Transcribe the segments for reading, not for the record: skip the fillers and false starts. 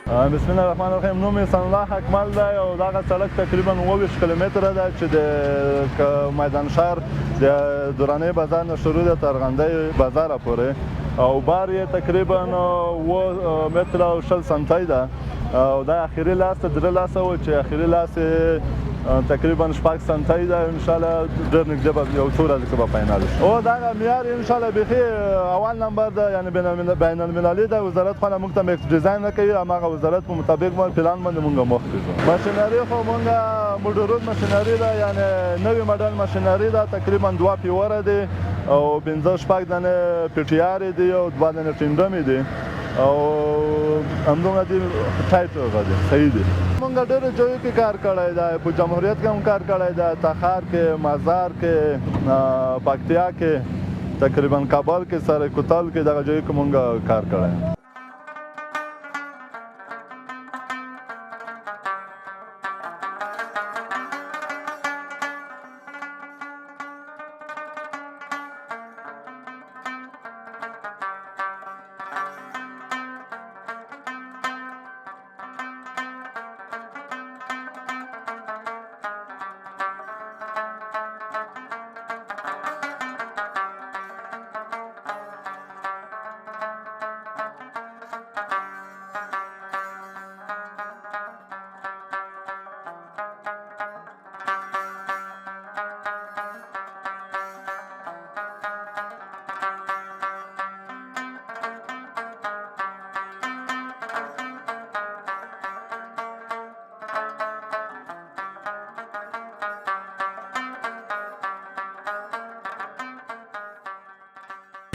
بسم الله الرحمن الرحیم. نوم یې ثناء الله اکمل دی او دغه سړک تقریبا 29 کیلومتره ده چې د میدان شهر د دراني بازار نه شروع ده تر غندۍ بازار پورې او بار یې تقریبا 7 متره او 60 سانتۍ ده او دا اخري لاس ته درې لاسه و چې اخري لاس تقریبا 6 سانتۍ ده. انشاءالله ډېر نږدې به یو څو ورځې کې به فاینال شي. او دغه معیار انشاءالله بیخي اول نمبر ده، یعنې بین المللي ده. وزارت خو موږ ته میکس ډیزاین نه کوي، هماغه وزارت په مطابق پلان باندې موږ مخکې ځو. ماشینري خو موږ موډرن ماشینري ده، یعنې نوې ماډل ماشینري ده. تقریبا 2 پیوره دي او 5-6 دانې پی ټي آر دي او 2 دانې ټینډمې دي او همدومره دي ټایټ دي، صحیح دي. موږ ډېرو ځایو کې کار کړی دی، په جمهوریت کې هم کار کړی دی، تخار کې، مزار کې، پکتیا کې، تقریبا کابل کې، سره کوتل کې، دغه ځایو کې موږ کار کړی.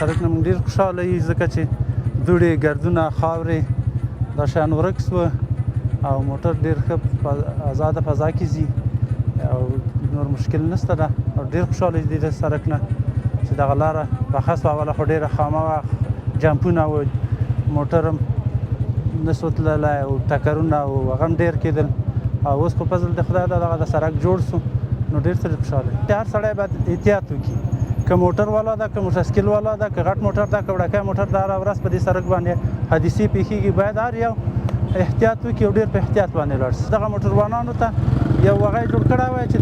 سړک نه موږ ډېر خوشحاله یو ځکه چې دوړې، ګردونه، خاورې دا شیان ورک سوه او موټر ډېر ښه په ازاده فضا کې ځي او نور مشکل نشته ده او ډېر خوشحاله یو د سړک نه چې دغه لاره پخه سوه. اوله خو ډېره خامه وه، جمپونه و، موټر هم نسو تللی او ټکرونه او هغه هم ډېر کېدل او اوس خو فضل د خدای ده دغه د سړک جوړ سو نو ډېر سره خوشحاله یم. هر سړی باید احتیاط وکړي، که موټر والا ده، که موټرسایکل والا ده، که غټ موټر ده، که وړوکی موټر ده. هره ورځ په دې سړک باندې حادثې پیښېږي، باید هر یو احتیاط وکړي او ډېر په احتیاط باندې لاړ شي. دغه موټروانانو ته یو هغه یې جوړ کړی وای چې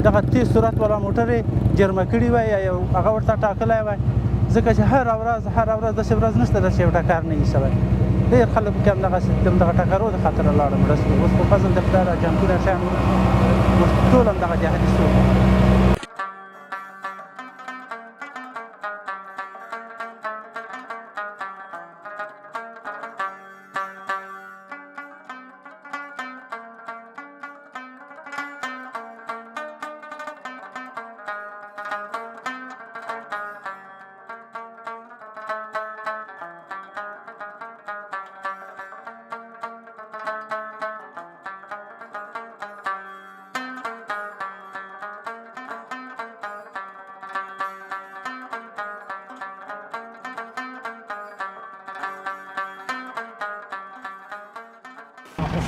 دغه تیز سرعت والا موټر یې جرمه کړي وای یا یو هغه ورته ټاکلی وای، ځکه چې هره ورځ داسې ورځ نشته ده چې یو ټکر نه وي شوی. ډېر خلک پکې همدغسې دغه ټکرو د خاطره لاړه مړه شول. اوس په فضل د خدای دا جنګونه شیان ټول همدغه دي حادثو.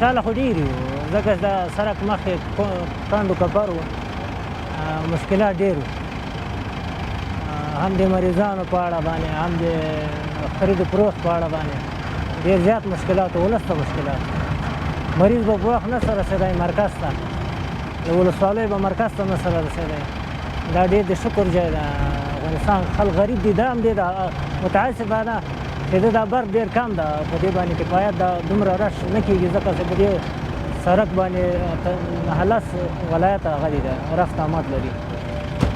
خوشحاله خو ډېر یو، ځکه دا سړک مخکې کنډ و کپر و، مشکلات ډېر وو، هم د مریضانو په اړه باندې، هم د خرید و فروخت په اړه باندې ډېر زیات مشکلات و، ولس ته مشکلات. مریض به په وخت نه سره رسېدی مرکز ته، د ولسوالیو به مرکز ته نه سره رسېدی. دا ډېر د شکر ځای ده. افغانستان خلک غریب دي، دا هم ډېر متاسفه ده چې دا برق ډېر کم ده، په دې باندې کفایت ده، دومره رش نه کېږي ځکه چې په دې سړک باندې 9 ولایت هغه دي ده رفت آمد لري.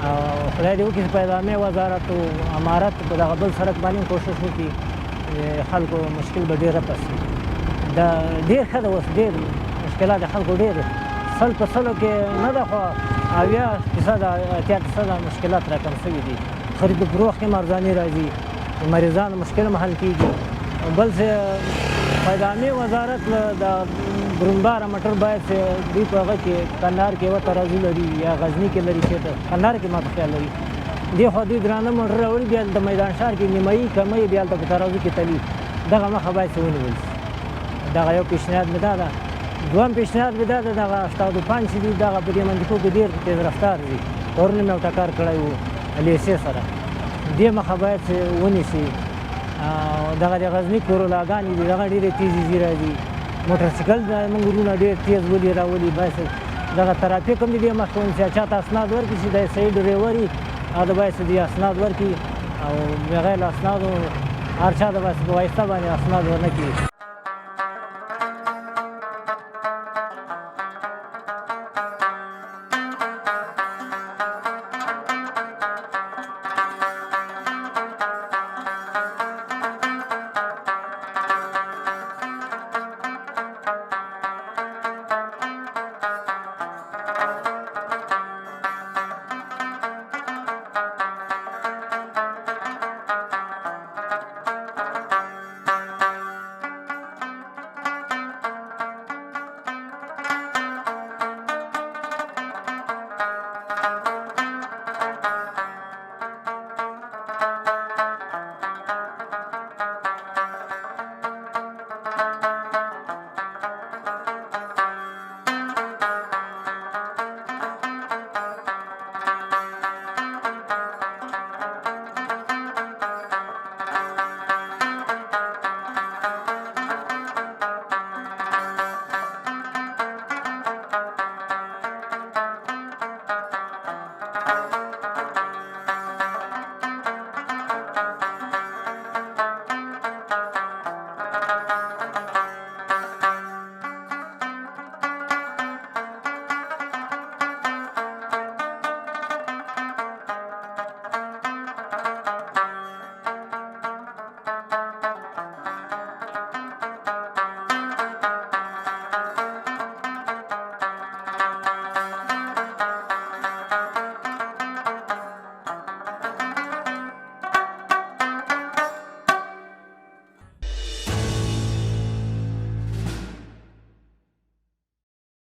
او خدای دې وکړي چې په اعلامیه وزارت او امارت په دغه بل سړک باندې کوشش وکړي، خلکو مشکل به ډېر رفع شي. دا ډېر ښه ده، اوس ډېر مشکلات د خلکو ډېر 100 په 100 کې نه ده خو 80% مشکلات راکم شوي دي. خرید و فروخت کې هم ارزاني راځي، د مریضانو مشکل هم حل کېږي. بل څه پیدامي وزارت د دروندباره موټر باید چې دوی په هغه کې کندهار کې یوه ترازو لري یا غزني کې لري، چېرته کندهار کې ما په خیال لري، دې خوا دوی درانه موټر راوړي، بیا د میدان ښار کې نیمایي کمۍ بیا هلته په ترازو کې تلي. دغه مخه باید څه ونیول شي. دغه یو پیشنهاد مې دا ده. دویم پیشنهاد مې دا ده، دغه 85 چې دي دغه په دې منطقو کې ډېر تېز رفتار دي. پرون مې یو ټکر کړی و لیسې سره، دې مخه باید ونیسي. دغه د غزني کورولاګانې دي، دغه ډېرې تېزې ځي راځي. موټرسایکل زموږ وروڼه ډېر تیز ولي راولي باعث دغه ترافیک هم د دې مخکې ونیسي چا ته اسناد ورکړي چې د صحیح ډریور وي هغه د باعث دې اسناد ورکړي او بغیر له اسنادو هر چا د باعث په واسطه باندې اسناد ورنه کړي